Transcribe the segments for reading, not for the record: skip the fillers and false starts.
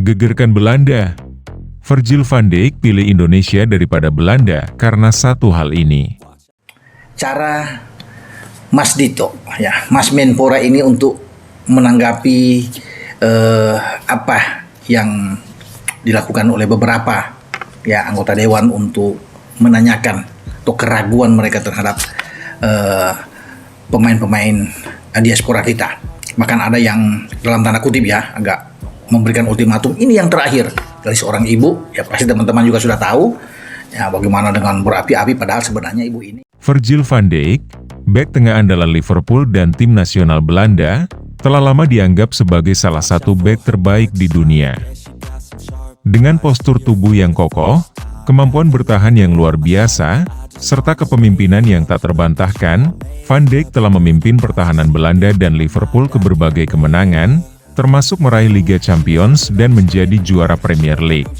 Gegerkan Belanda. Virgil van Dijk pilih Indonesia daripada Belanda karena satu hal ini. Cara Mas Dito, ya, Mas Menpora ini untuk menanggapi apa yang dilakukan oleh beberapa ya anggota dewan untuk menanyakan atau keraguan mereka terhadap pemain-pemain diaspora kita. Bahkan ada yang dalam tanda kutip ya agak memberikan ultimatum, ini yang terakhir dari seorang ibu. Ya pasti teman-teman juga sudah tahu ya bagaimana dengan berapi-api, padahal sebenarnya ibu ini. Virgil van Dijk, bek tengah andalan Liverpool dan tim nasional Belanda, telah lama dianggap sebagai salah satu bek terbaik di dunia. Dengan postur tubuh yang kokoh, kemampuan bertahan yang luar biasa, serta kepemimpinan yang tak terbantahkan, Van Dijk telah memimpin pertahanan Belanda dan Liverpool ke berbagai kemenangan, termasuk meraih Liga Champions dan menjadi juara Premier League.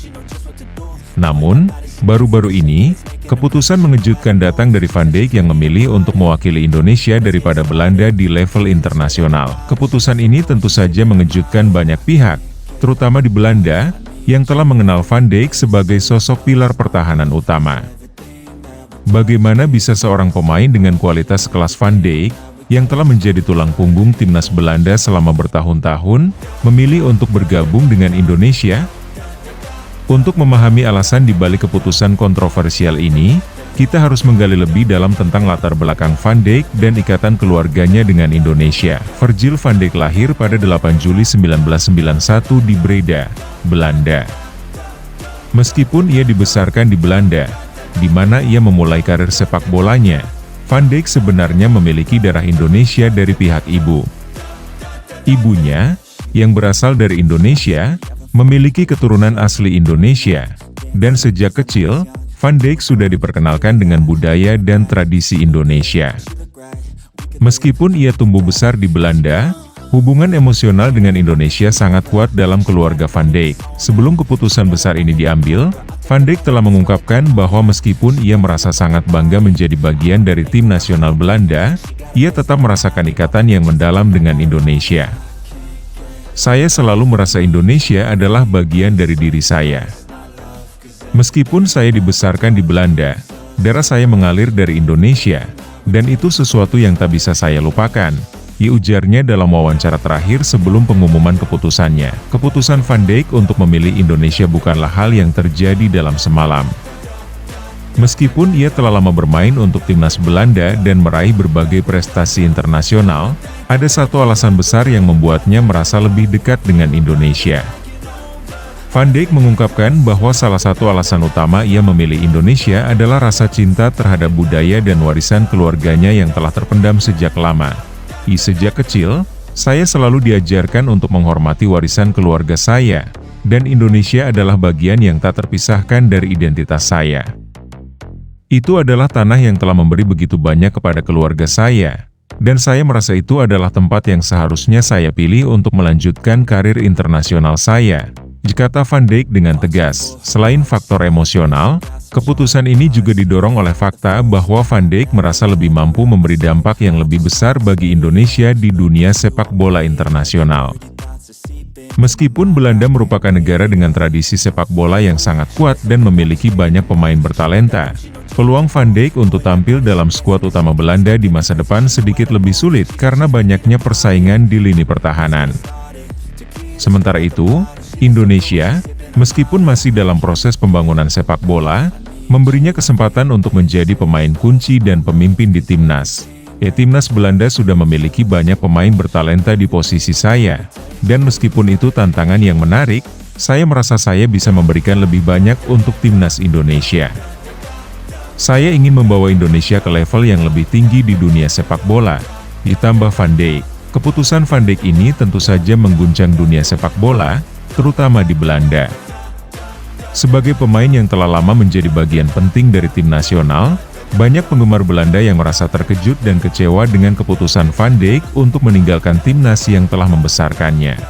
Namun, baru-baru ini, keputusan mengejutkan datang dari Van Dijk yang memilih untuk mewakili Indonesia daripada Belanda di level internasional. Keputusan ini tentu saja mengejutkan banyak pihak, terutama di Belanda, yang telah mengenal Van Dijk sebagai sosok pilar pertahanan utama. Bagaimana bisa seorang pemain dengan kualitas sekelas Van Dijk, yang telah menjadi tulang punggung timnas Belanda selama bertahun-tahun, memilih untuk bergabung dengan Indonesia? Untuk memahami alasan di balik keputusan kontroversial ini, kita harus menggali lebih dalam tentang latar belakang Van Dijk dan ikatan keluarganya dengan Indonesia. Virgil van Dijk lahir pada 8 Juli 1991 di Breda, Belanda. Meskipun ia dibesarkan di Belanda, di mana ia memulai karir sepak bolanya, Van Dijk sebenarnya memiliki darah Indonesia dari pihak ibu. Ibunya, yang berasal dari Indonesia, memiliki keturunan asli Indonesia, dan sejak kecil, Van Dijk sudah diperkenalkan dengan budaya dan tradisi Indonesia. Meskipun ia tumbuh besar di Belanda, hubungan emosional dengan Indonesia sangat kuat dalam keluarga Van Dijk. Sebelum keputusan besar ini diambil, Van Dijk telah mengungkapkan bahwa meskipun ia merasa sangat bangga menjadi bagian dari tim nasional Belanda, ia tetap merasakan ikatan yang mendalam dengan Indonesia. Saya selalu merasa Indonesia adalah bagian dari diri saya. Meskipun saya dibesarkan di Belanda, darah saya mengalir dari Indonesia, dan itu sesuatu yang tak bisa saya lupakan, ujarnya dalam wawancara terakhir sebelum pengumuman keputusannya. Keputusan Van Dijk untuk memilih Indonesia bukanlah hal yang terjadi dalam semalam. Meskipun ia telah lama bermain untuk timnas Belanda dan meraih berbagai prestasi internasional, ada satu alasan besar yang membuatnya merasa lebih dekat dengan Indonesia. Van Dijk mengungkapkan bahwa salah satu alasan utama ia memilih Indonesia adalah rasa cinta terhadap budaya dan warisan keluarganya yang telah terpendam sejak lama. Sejak kecil, saya selalu diajarkan untuk menghormati warisan keluarga saya, dan Indonesia adalah bagian yang tak terpisahkan dari identitas saya. Itu adalah tanah yang telah memberi begitu banyak kepada keluarga saya, dan saya merasa itu adalah tempat yang seharusnya saya pilih untuk melanjutkan karir internasional saya, kata Van Dijk dengan tegas. Selain faktor emosional, keputusan ini juga didorong oleh fakta bahwa Van Dijk merasa lebih mampu memberi dampak yang lebih besar bagi Indonesia di dunia sepak bola internasional. Meskipun Belanda merupakan negara dengan tradisi sepak bola yang sangat kuat dan memiliki banyak pemain bertalenta, peluang Van Dijk untuk tampil dalam skuad utama Belanda di masa depan sedikit lebih sulit karena banyaknya persaingan di lini pertahanan. Sementara itu, Indonesia, meskipun masih dalam proses pembangunan sepak bola, memberinya kesempatan untuk menjadi pemain kunci dan pemimpin di timnas. Timnas Belanda sudah memiliki banyak pemain bertalenta di posisi saya, dan meskipun itu tantangan yang menarik, saya merasa saya bisa memberikan lebih banyak untuk timnas Indonesia. Saya ingin membawa Indonesia ke level yang lebih tinggi di dunia sepak bola, ditambah Van Dijk. Keputusan Van Dijk ini tentu saja mengguncang dunia sepak bola, terutama di Belanda. Sebagai pemain yang telah lama menjadi bagian penting dari tim nasional, banyak penggemar Belanda yang merasa terkejut dan kecewa dengan keputusan Van Dijk untuk meninggalkan timnas yang telah membesarkannya.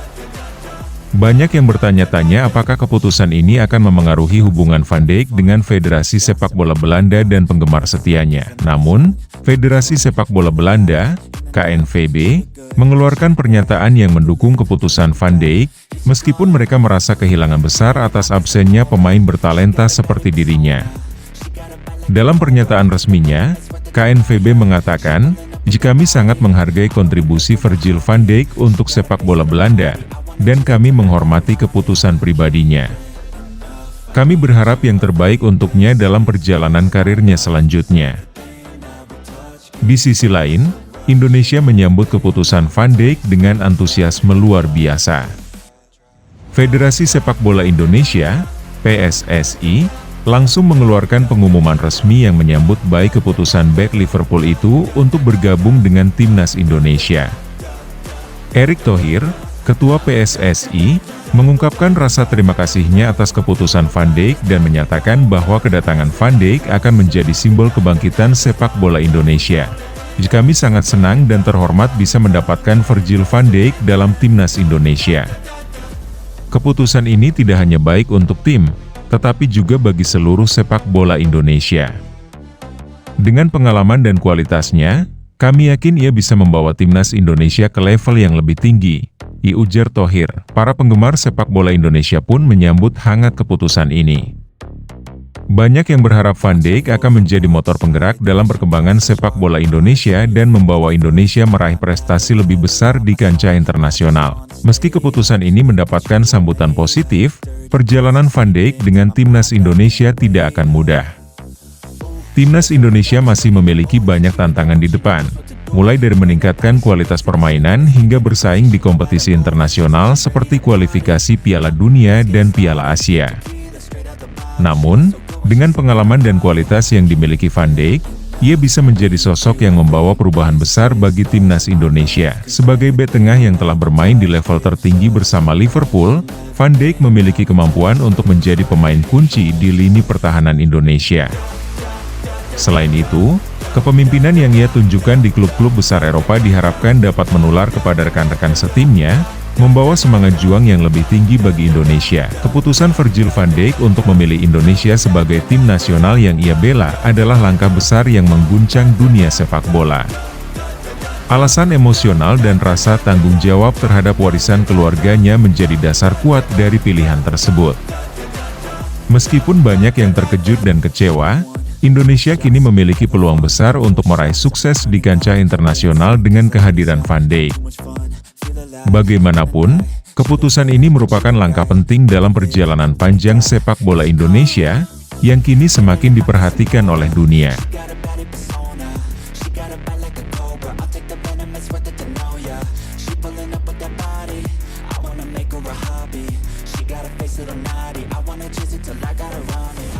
Banyak yang bertanya-tanya apakah keputusan ini akan memengaruhi hubungan Van Dijk dengan Federasi Sepak Bola Belanda dan penggemar setianya. Namun, Federasi Sepak Bola Belanda, KNVB, mengeluarkan pernyataan yang mendukung keputusan Van Dijk, meskipun mereka merasa kehilangan besar atas absennya pemain bertalenta seperti dirinya. Dalam pernyataan resminya, KNVB mengatakan, "Kami sangat menghargai kontribusi Virgil van Dijk untuk sepak bola Belanda, dan kami menghormati keputusan pribadinya. Kami berharap yang terbaik untuknya dalam perjalanan karirnya selanjutnya." Di sisi lain, Indonesia menyambut keputusan Van Dijk dengan antusiasme luar biasa. Federasi Sepak Bola Indonesia, PSSI, langsung mengeluarkan pengumuman resmi yang menyambut baik keputusan bek Liverpool itu untuk bergabung dengan timnas Indonesia. Erick Thohir, Ketua PSSI, mengungkapkan rasa terima kasihnya atas keputusan Van Dijk dan menyatakan bahwa kedatangan Van Dijk akan menjadi simbol kebangkitan sepak bola Indonesia. "Kami sangat senang dan terhormat bisa mendapatkan Virgil van Dijk dalam timnas Indonesia. Keputusan ini tidak hanya baik untuk tim, tetapi juga bagi seluruh sepak bola Indonesia. Dengan pengalaman dan kualitasnya, kami yakin ia bisa membawa timnas Indonesia ke level yang lebih tinggi," ujar Thohir. Para penggemar sepak bola Indonesia pun menyambut hangat keputusan ini. Banyak yang berharap Van Dijk akan menjadi motor penggerak dalam perkembangan sepak bola Indonesia dan membawa Indonesia meraih prestasi lebih besar di kancah internasional. Meski keputusan ini mendapatkan sambutan positif, perjalanan Van Dijk dengan timnas Indonesia tidak akan mudah. Timnas Indonesia masih memiliki banyak tantangan di depan, mulai dari meningkatkan kualitas permainan hingga bersaing di kompetisi internasional seperti kualifikasi Piala Dunia dan Piala Asia. Namun, dengan pengalaman dan kualitas yang dimiliki Van Dijk, ia bisa menjadi sosok yang membawa perubahan besar bagi timnas Indonesia. Sebagai bek tengah yang telah bermain di level tertinggi bersama Liverpool, Van Dijk memiliki kemampuan untuk menjadi pemain kunci di lini pertahanan Indonesia. Selain itu, kepemimpinan yang ia tunjukkan di klub-klub besar Eropa diharapkan dapat menular kepada rekan-rekan setimnya, membawa semangat juang yang lebih tinggi bagi Indonesia. Keputusan Virgil van Dijk untuk memilih Indonesia sebagai tim nasional yang ia bela adalah langkah besar yang mengguncang dunia sepak bola. Alasan emosional dan rasa tanggung jawab terhadap warisan keluarganya menjadi dasar kuat dari pilihan tersebut. Meskipun banyak yang terkejut dan kecewa, Indonesia kini memiliki peluang besar untuk meraih sukses di kancah internasional dengan kehadiran Van Dijk. Bagaimanapun, keputusan ini merupakan langkah penting dalam perjalanan panjang sepak bola Indonesia, yang kini semakin diperhatikan oleh dunia. She got a face little naughty, I wanna chase it till I gotta run it.